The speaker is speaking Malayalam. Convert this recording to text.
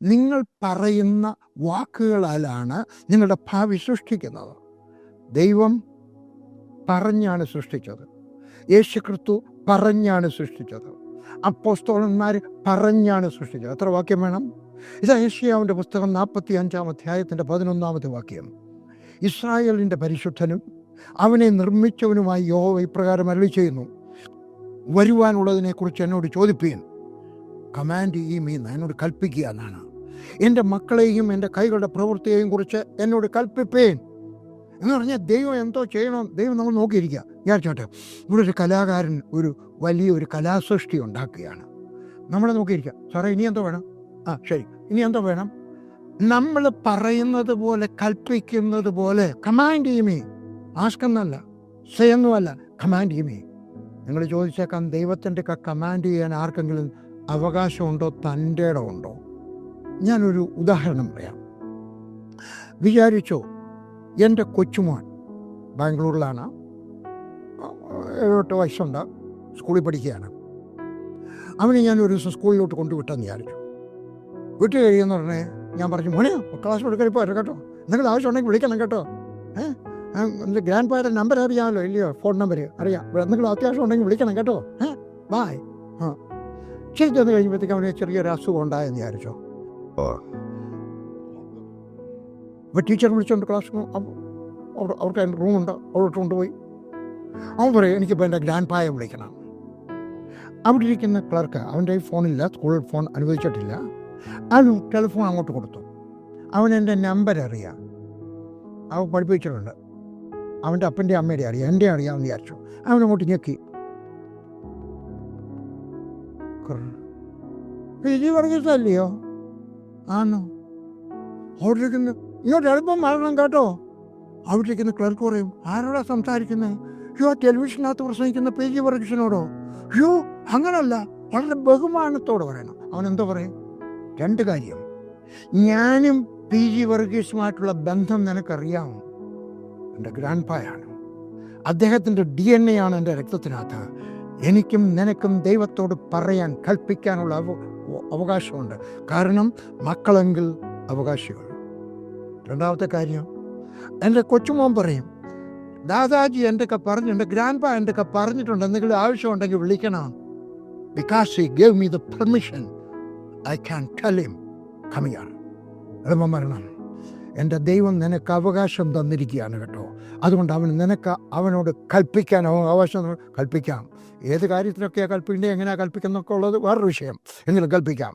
നിങ്ങൾ പറയുന്ന വാക്കുകളാലാണ് നിങ്ങളുടെ ഭാവി സൃഷ്ടിക്കുന്നത്. ദൈവം പറഞ്ഞാണ് സൃഷ്ടിച്ചത്. യേശുക്രിസ്തു പറഞ്ഞാണ് സൃഷ്ടിച്ചത്. അപ്പോസ്തലന്മാർ പറഞ്ഞാണ് സൃഷ്ടിച്ചത്. എത്ര വാക്യം വേണം? ഇതാ യെശയ്യാവിൻ്റെ പുസ്തകം 45-ാം അധ്യായത്തിൻ്റെ 11-ാമത്തെ വാക്യം. ഇസ്രായേലിൻ്റെ പരിശുദ്ധനും അവനെ നിർമ്മിച്ചവനുമായി യഹോവ ഇപ്രകാരം അരുളിച്ചെയ്യുന്നു, വരുവാനുള്ളതിനെക്കുറിച്ച് എന്നോട് ചോദിപ്പീൻ. കമാൻഡ് ചെയ്യുമീന്ന് എന്നോട് കൽപ്പിക്കുക എന്നാണ്. എൻ്റെ മക്കളെയും എൻ്റെ കൈകളുടെ പ്രവൃത്തിയെയും കുറിച്ച് എന്നോട് കൽപ്പിപ്പേൻ എന്ന് പറഞ്ഞാൽ ദൈവം എന്തോ ചെയ്യണം. ദൈവം നമ്മൾ നോക്കിയിരിക്കുക. വിചാരിച്ചോട്ടെ, ഇവിടെ ഒരു കലാകാരൻ വലിയൊരു കലാസൃഷ്ടി ഉണ്ടാക്കുകയാണ്. നമ്മളെ നോക്കിയിരിക്കുക. സാറേ ഇനി എന്തോ വേണം? ശരി, ഇനി എന്തോ വേണം? നമ്മൾ പറയുന്നത് പോലെ, കൽപ്പിക്കുന്നത് പോലെ കമാൻഡ് ചെയ്യുമേ. ആസ്കെന്നല്ല, സയൊന്നുമല്ല, കമാൻഡ് ചെയ്യുമേ. നിങ്ങൾ ചോദിച്ചേക്കാം, ദൈവത്തിൻ്റെ കമാൻഡ് ചെയ്യാൻ ആർക്കെങ്കിലും അവകാശമുണ്ടോ, തൻ്റെ ഇടമുണ്ടോ? ഞാനൊരു ഉദാഹരണം പറയാം. വിചാരിച്ചോ, എൻ്റെ കൊച്ചുമോൻ ബാംഗ്ലൂരിലാണ്, 7-8 വയസ്സുണ്ട്, സ്കൂളിൽ പഠിക്കുകയാണ്. അവനെ ഞാൻ ഒരു ദിവസം സ്കൂളിലോട്ട് കൊണ്ടുവിട്ടെന്ന് വിചാരിച്ചു. വിട്ട് കഴിയുമെന്ന് പറഞ്ഞേ ഞാൻ പറഞ്ഞു, മോനെ ക്ലാസ് കൊടുക്കാൻ ഇപ്പോൾ വരാം കേട്ടോ, എന്തെങ്കിലും ആവശ്യമുണ്ടെങ്കിൽ വിളിക്കണം കേട്ടോ. എൻ്റെ ഗ്രാൻഡ് പാരൻ്റെ നമ്പർ അറിയാമല്ലോ, ഇല്ലയോ? ഫോൺ നമ്പർ അറിയാം. എന്തെങ്കിലും അത്യാവശ്യം ഉണ്ടെങ്കിൽ വിളിക്കണം കേട്ടോ. ബായ്. ശരി, ചെന്ന് കഴിഞ്ഞപ്പോഴത്തേക്ക് അവന് ചെറിയൊരു അസുഖം ഉണ്ടായെന്ന് വിചാരിച്ചോ. അപ്പോൾ ടീച്ചർ വിളിച്ചുകൊണ്ട് ക്ലാസ് അവർക്ക് അതിൻ്റെ റൂമുണ്ട്, അവിടോട്ട് കൊണ്ടുപോയി. അവൻ പറയും, എനിക്കിപ്പോൾ എൻ്റെ ഗ്രാൻഡ് പായെ വിളിക്കണം. അവിടെ ഇരിക്കുന്ന ക്ലർക്ക്, അവൻ്റെ ഫോണില്ല, സ്കൂൾ ഫോൺ അനുവദിച്ചിട്ടില്ല. അവൻ ടെലിഫോൺ അങ്ങോട്ട് കൊടുത്തു. അവൻ എൻ്റെ നമ്പർ അറിയാം, അവൻ പഠിപ്പിച്ചിട്ടുണ്ട്. അവൻ്റെ അപ്പൻ്റെ അമ്മയുടെ അറിയാം, എൻ്റെ അറിയാമെന്ന് വിചാരിച്ചു. അവനങ്ങോട്ട് ഞെക്കി. PG വർഗീസല്ലയോ? ആണോ? അവിടെ ഇരിക്കുന്നു, ഇങ്ങോട്ട് എളുപ്പം വരണം കേട്ടോ. അവിടെ ഇരിക്കുന്ന ക്ലർക്ക് പറയും, ആരോടാ സംസാരിക്കുന്നത്? ടെലിവിഷനകത്ത് പ്രസംഗിക്കുന്ന PG വർഗീസിനോടോ? അങ്ങനല്ല, വളരെ ബഹുമാനത്തോടെ പറയണം. അവനെന്തോ പറയും? 2 കാര്യം. ഞാനും PG വർഗീസുമായിട്ടുള്ള ബന്ധം നിനക്കറിയാമോ? എൻ്റെ ഗ്രാൻഡ് പായാണ്, അദ്ദേഹത്തിൻ്റെ DNA ആണ് എൻ്റെ രക്തത്തിനകത്ത്. എനിക്കും നിനക്കും ദൈവത്തോട് പറയാൻ, കൽപ്പിക്കാനുള്ള അവകാശമുണ്ട്. കാരണം മക്കളെങ്കിൽ അവകാശികൾ. 2ാമത്തെ കാര്യം, എൻ്റെ കൊച്ചുമോൻ പറയും, ദാദാജി എൻ്റെ പറഞ്ഞു, എൻ്റെ ഗ്രാൻഡ് പാ എൻ്റെ പറഞ്ഞിട്ടുണ്ട്, എന്തെങ്കിലും ആവശ്യമുണ്ടെങ്കിൽ വിളിക്കണം. Because he gave me the permission, I can tell him come here. എളുപ്പം വരണം. എൻ്റെ ദൈവം നിനക്ക് അവകാശം തന്നിരിക്കുകയാണ് കേട്ടോ. അതുകൊണ്ട് അവനോട് കൽപ്പിക്കാൻ അവകാശം കൽപ്പിക്കാം. ഏത് കാര്യത്തിലൊക്കെയാണ് കൽപ്പിക്കേണ്ടത്, എങ്ങനെയാണ് കൽപ്പിക്കുന്നൊക്കെ ഉള്ളത് വേറൊരു വിഷയം. എങ്കിലും കൽപ്പിക്കാം.